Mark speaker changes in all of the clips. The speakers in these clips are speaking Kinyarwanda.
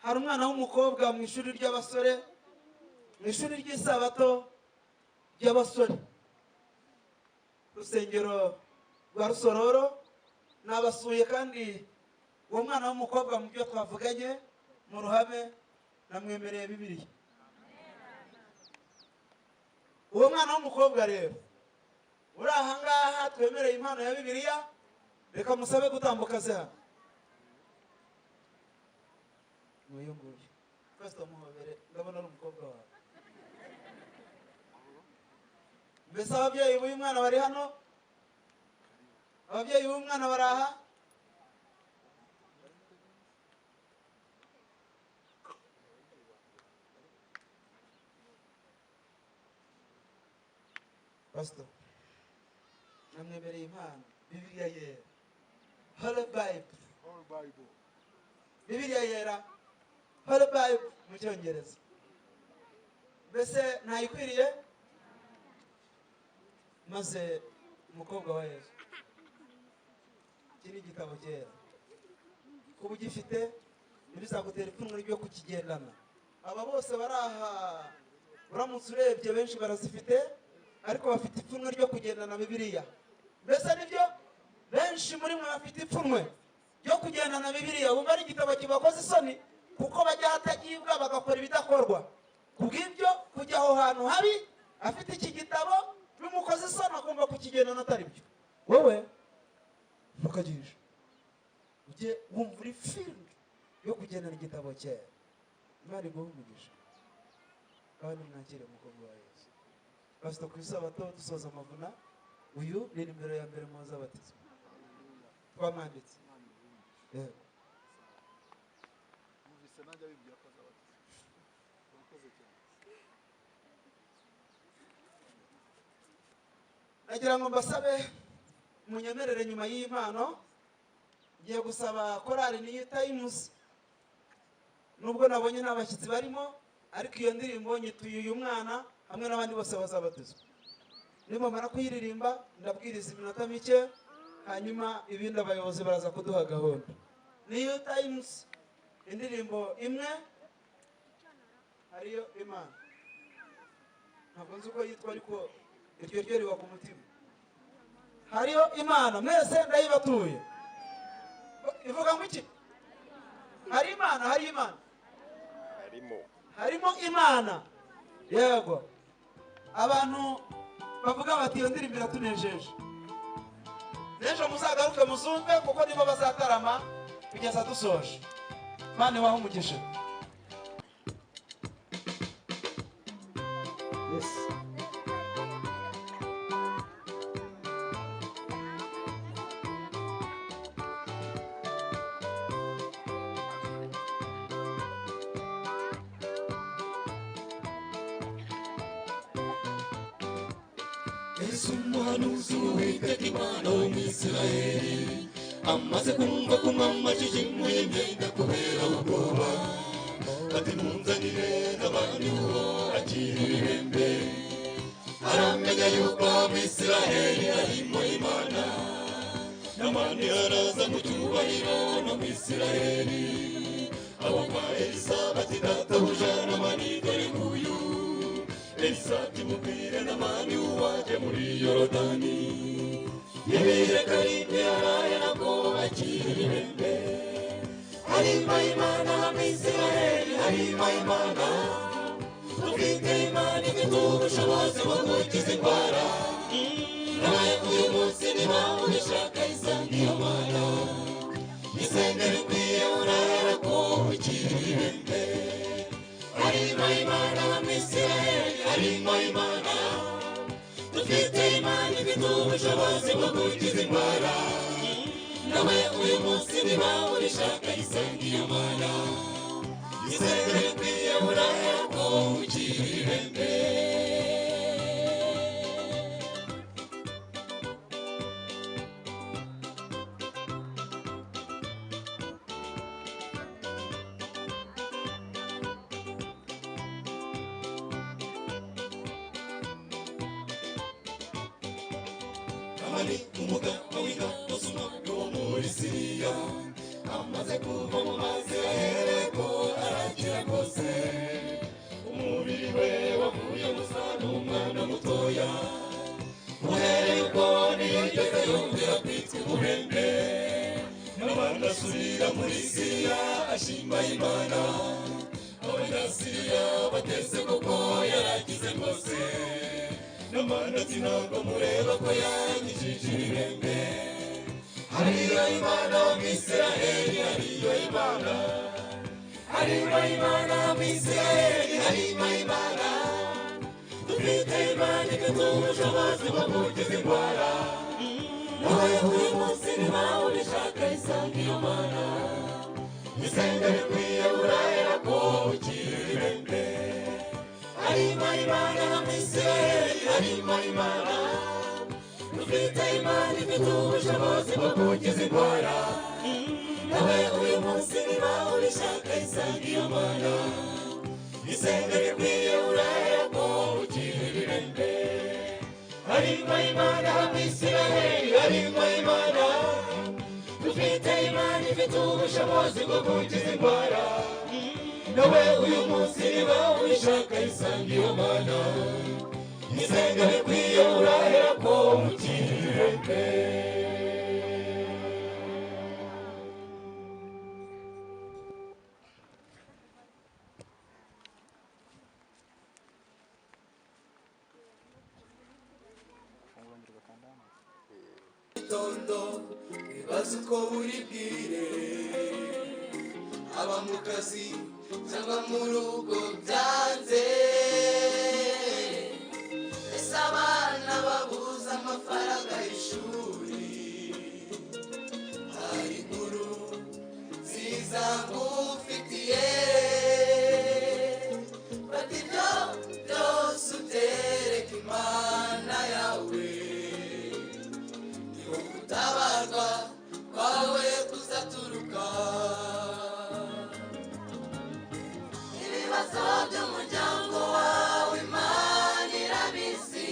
Speaker 1: hari umwana w'umukobwa mu ishuri ry'abasore, mu ishuri ry'isabato ry'abasore, rusengero rwa Rusororo. Nabasuye kandi uwo mwana w'umukobwa mu byo twavuganye mu ruhame namwemereye Bibiliya. Uwo mwana w'umukobwa rero uri aha ngaha twemereye impano ya Bibiliya, reka musabe gutambuka ze hano. Nguyu Pastor Muhobere, ndabona ari umukobwa wawe. Mbese ababyeyi b'uyu mwana bari hano? Ababyeyi b'uyu mwana bari aha? Pastor, namwemereye impano Bibiliya yera, Holy Bible, Bibiliya yera, Holy Bible mu Cyongereza. Mbese ntayikwiriye? Maze umukobwa wa Yesu, iki ni igitabo cyera, kuba ugifite ntibizagutera ipfunwe ryo kukigendana. Aba bose bari aha uramutse urebye benshi barazifite, ariko bafite ipfunwe ryo kugendana Bibiliya. Mbese nibyo benshi muri mwe bafite ipfunwe ryo kugendana Bibiliya, bumva ari igitabo kibakoze isoni kuko bajya hatagibwa bagakora ibidakorwa. Kubw'ibyo kujya aho hantu habi afite iki gitabo bimukoze isoni akumva kukigendana atari byo. Wowe ntukagisha, ujye wumva uri filled yo kugendana igitabo cyera. Imana iguhe umugisha kandi mwakire umukobwa wa Yesu. Pastor ku isabato dusoza amavuna, uyu ni nimero ya mbere mu zabatizwa twamwanditse. Nagira ngo mbasabe munyemerere nyuma y'impano ngiye gusaba korali New Times, nubwo nabonye nta bashyitsi barimo, ariko iyo ndirimbo nyituye uyu mwana hamwe n'abandi bose bazabatizwa. Nimamara kuyiririmba ndabwiriza iminota mike, hanyuma ibindi abayobozi baraza kuduha gahunda. New Times, indirimbo imwe, hariyo Imana. Ntabwo nzi uko yitwa ariko iryo ryo riba ku mutima. Hariyo Imana, mwese ndayibatuye. Ivuga ngo iki? Hari Imana, hari Imana. Harimo Imana. Yego. Abantu bavuga bati iyo ndirimbo iratunejeje. N'ejo muzagaruke muzumve kuko nibo bazatarama kugeza dusoje. Imana ibahe umugisha. Yes.
Speaker 2: Yesu umuhanuzi w'Uwiteka Imana wo mu Isirayeli, amaze kumva ko mwamajije impuye imyenda kubera ubwoba, ati munzanire n'abandi uwo akira ibihembe. Aramenya yuko mu Isirayeli harimo Imana, n'amani araza mu cyubahiro no mu Isirayeli. Abo kwa Elisa bati databuja n'amani dore nguyu, Elisa ati mubwire n'amani uwaje muri Yorodani, yibire karindwi yaraye nabwo akira ibihembe. Harimo Imana mu Isirayeli, harimo Imana, dufite Imana ifite ubushobozi bwo gukiza indwara. Nawe uyu munsi niba ubishaka isanga iyo Mana, isenge bikwiye urahera ko ukira ibihembe. Harimo Imana mu Isirayeli, harimo Imana, dufite Imana ifite ubushobozi bwo gukiza indwara. Nawe uyu munsi niba ubishaka isanga iyo Mana, isenge bikwiye urahera ko ukira ibihembe. Namani umugabo w'ingabo z'umwami wo muri Siriya, amaze kuva mu mazi ahereko arira muri Siriya ashima Imana abanyasiriya bateze kuko yaragize rwose n'amanota ntabwo mureba ko yanyujije ibirembe hariyo Imana mu Isiraheli hariyo Imana hariyo Imana mu Isiraheli hariyo Imana dufite Imana ifite ubushobozi bwo gukiza indwara nawe uyu munsi niba ubishaka isanga iyo Mana isenga bikwiye urahera ko ukira ibirembe hariyo Imana mu Isiraheli hariyo Imana dufite Imana ifite ubushobozi bwo gukiza indwara nawe uyu munsi niba ubishaka isanga iyo Mana isenga bikwiye urahera ko ukira ibirembe hariyo Imana mu Isiraheli hariyo Imana dufite Imana ifite ubushobozi bwo gukiza indwara nawe uyu munsi niba ubishaka isanga iyo Mana isenga bikwiye urahera ko ukira ibirembe bibaza uko buri bwire aba mu kazi cyangwa mu rugo byanze ese abana babuze amafaranga y'ishuri hari inkuru nziza ngufitiye fata ibyo byose utereka Imana yawe tabarwa kwawe kuzaturuka ibibazo by'umuryango wawe Imana irabizi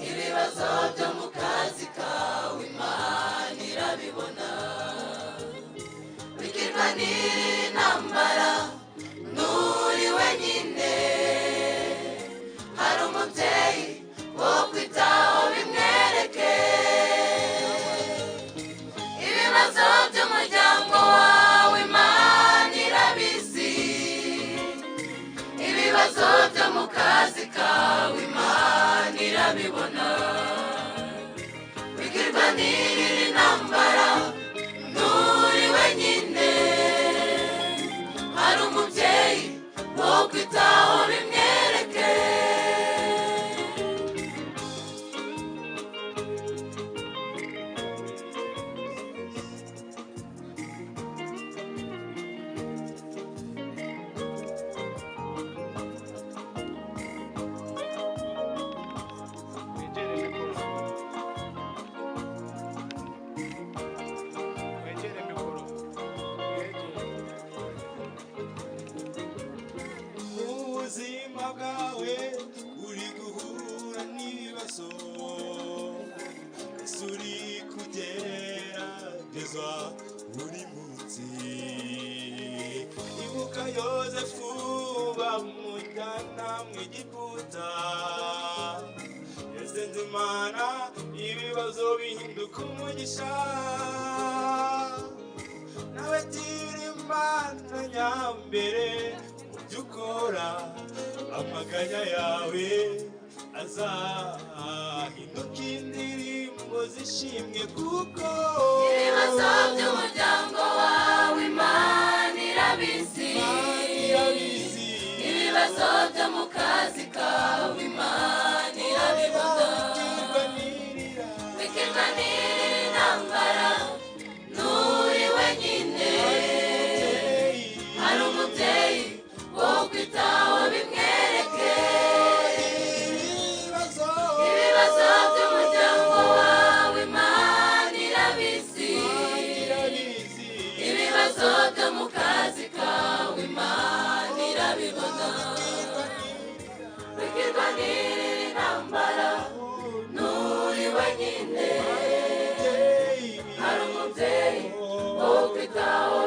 Speaker 2: ibibazo byo mu kazi kawe Imana irabibona wikirwanira intambara nturi wenyine hari umubyeyi wo kwitaho bimwereke ibibazo by'umuryango wawe Imana irabizi ibibazo byo mu kazi kawe Imana irabibona wikirwanirira intambara nturi wenyine hari umubyeyi wo kwitaho bimwereke ubuzima bwawe uri guhura n'ibibazo ese uri kugeragezwa buri munsi ibuka Yozefu bamujyana mu Egiputa yasenze Imana ibibazo bihinduka umugisha nawe gira Imana nyambere ukora amaganya yawe azahinduka indirimbo zishimwe kuko ibibazo by'umuryango wawe Imana irabizi ibibazo byo mu kazi kawe Imana irabibona wikirwanirira intambara nturi wenyine hari umubyeyi wo kwitaho bimwereke ibibazo by'umuryango wawe Imana irabizi ibibazo byo mu kazi kawe Imana irabibona wikirwanirira intambara nturi wenyine hari umubyeyi wo kwitaho